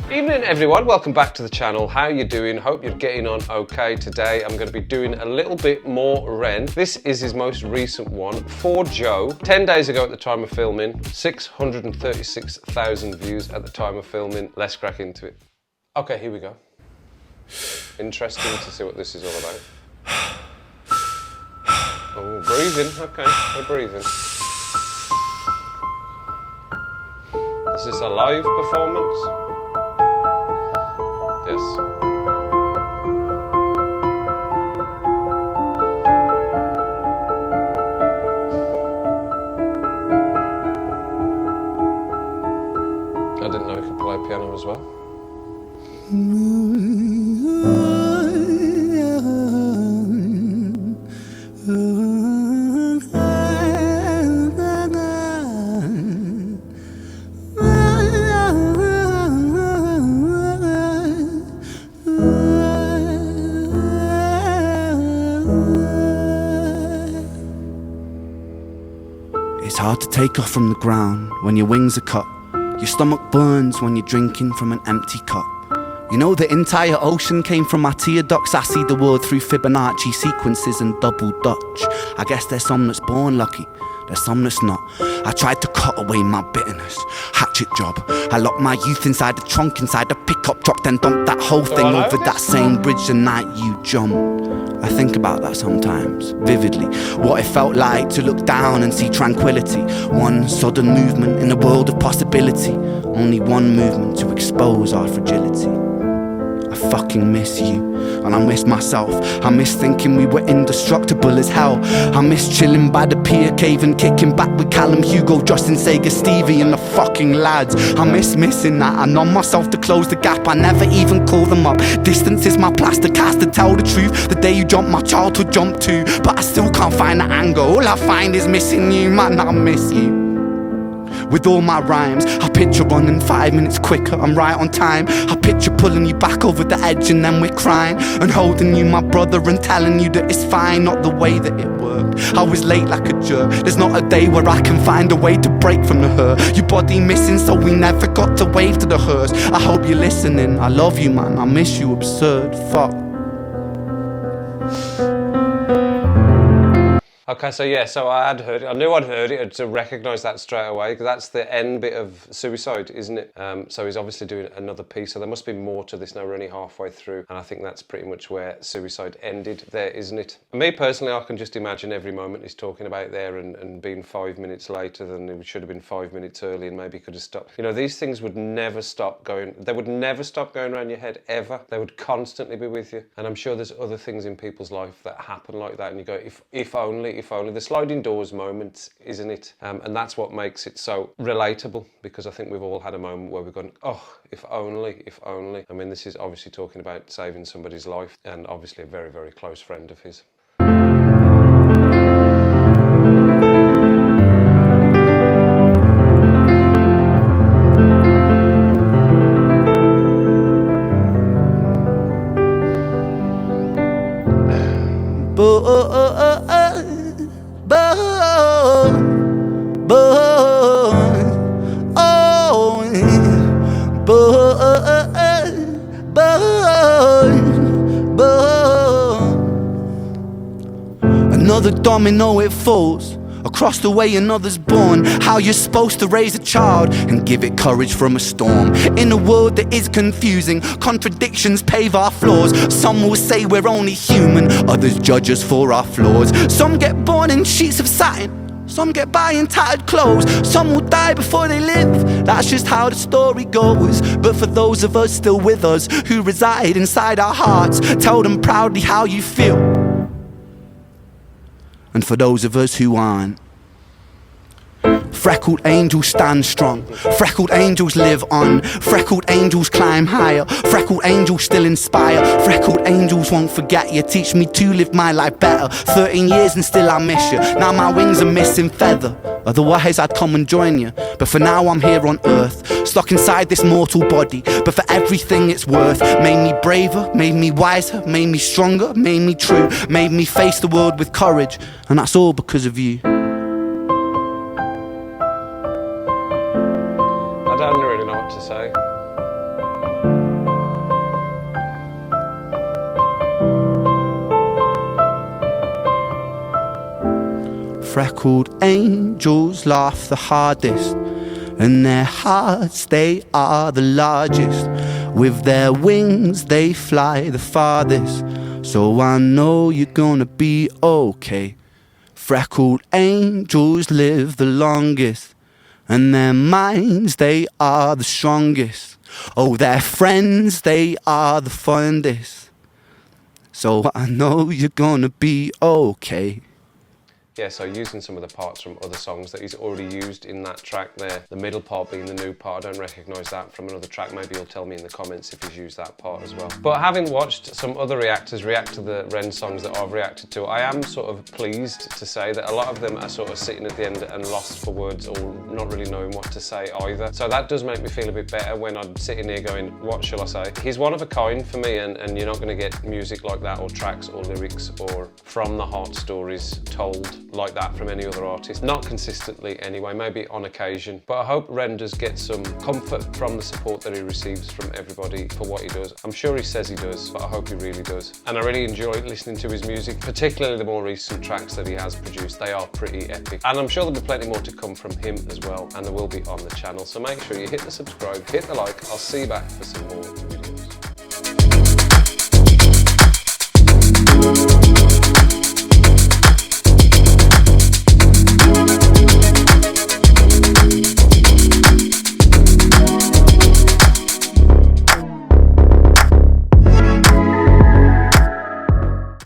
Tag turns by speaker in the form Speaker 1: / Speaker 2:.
Speaker 1: Evening everyone, welcome back to the channel. How you doing? Hope you're getting on okay today. I'm going to be doing a little bit more Ren. This is his most recent one, For Joe. 10 days ago at the time of filming, 636,000 views at the time of filming. Let's crack into it. Okay, here we go. Interesting to see what this is all about. Oh, breathing, okay, we're breathing. Is this a live performance? Yes. I didn't know he could play piano as well.
Speaker 2: It's hard to take off from the ground when your wings are cut. Your stomach burns when you're drinking from an empty cup. You know the entire ocean came from my tear ducts. I see the world through Fibonacci sequences and double Dutch. I guess there's some that's born lucky, there's some that's not. I tried to cut away my bitterness, hatchet job. I locked my youth inside the trunk, inside the pickup truck, then dumped that whole thing over that same bridge the night you jumped. I think about that sometimes, vividly. What it felt like to look down and see tranquility. One sudden movement in a world of possibility. Only one movement to expose our fragility. I fucking miss you, and I miss myself. I miss thinking we were indestructible as hell. I miss chilling by the pier cave and kicking back with Callum, Hugo, Justin, Sega, Stevie and the fucking lads. I miss missing that. I numb myself to close the gap. I never even call them up. Distance is my plaster cast to tell the truth. The day you jumped, my childhood jumped too. But I still can't find the angle. All I find is missing you, man, I miss you. With all my rhymes, I picture running 5 minutes quicker, I'm right on time. I picture pulling you back over the edge and then we're crying. And holding you, my brother, and telling you that it's fine. Not the way that it worked, I was late like a jerk. There's not a day where I can find a way to break from the hurt. Your body missing, so we never got to wave to the hearse. I hope you're listening, I love you, man, I miss you, absurd, fuck.
Speaker 1: Okay, so yeah, so I had heard it. I knew I'd heard it to recognise that straight away, because that's the end bit of Suicide, isn't it? So he's obviously doing another piece, so there must be more to this now. We're only halfway through, and I think that's pretty much where Suicide ended there, isn't it? Me personally, I can just imagine every moment he's talking about there and being 5 minutes later than it should have been 5 minutes early, and maybe could have stopped. You know, these things would never stop going. They would never stop going around your head, ever. They would constantly be with you. And I'm sure there's other things in people's life that happen like that, and you go, if only. The sliding doors moments, isn't it? And that's what makes it so relatable, because I think we've all had a moment where we've gone, oh, if only, if only. I mean, this is obviously talking about saving somebody's life, and obviously a very, very close friend of his.
Speaker 2: Another domino, it falls. Across the way another's born. How you're supposed to raise a child and give it courage from a storm. In a world that is confusing, contradictions pave our flaws. Some will say we're only human, others judge us for our flaws. Some get born in sheets of satin, some get by in tattered clothes. Some will die before they live, that's just how the story goes. But for those of us still with us, who reside inside our hearts, tell them proudly how you feel. And for those of us who aren't, freckled angels stand strong, freckled angels live on, freckled angels climb higher, freckled angels still inspire, freckled angels won't forget you, teach me to live my life better. 13 years and still I miss you, now my wings are missing feather. Otherwise I'd come and join you, but for now I'm here on earth, stuck inside this mortal body. But for everything it's worth, made me braver, made me wiser, made me stronger, made me true, made me face the world with courage, and that's all because of you.
Speaker 1: I don't really know what to say.
Speaker 2: Freckled angels laugh the hardest, and their hearts, they are the largest. With their wings, they fly the farthest. So I know you're gonna be okay. Freckled angels live the longest, and their minds, they are the strongest. Oh, their friends, they are the fondest. So I know you're gonna be okay.
Speaker 1: Yeah, so using some of the parts from other songs that he's already used in that track there. The middle part being the new part, I don't recognise that from another track. Maybe you'll tell me in the comments if he's used that part as well. But having watched some other reactors react to the Ren songs that I've reacted to, I am sort of pleased to say that a lot of them are sort of sitting at the end and lost for words or not really knowing what to say either. So that does make me feel a bit better when I'm sitting here going, what shall I say? He's one of a kind for me, and you're not going to get music like that or tracks or lyrics or from the heart stories told like that from any other artist. Not consistently anyway, maybe on occasion. But I hope Ren does get some comfort from the support that he receives from everybody for what he does. I'm sure he says he does, but I hope he really does. And I really enjoy listening to his music, particularly the more recent tracks that he has produced. They are pretty epic. And I'm sure there'll be plenty more to come from him as well, and there will be on the channel. So make sure you hit the subscribe, hit the like. I'll see you back for some more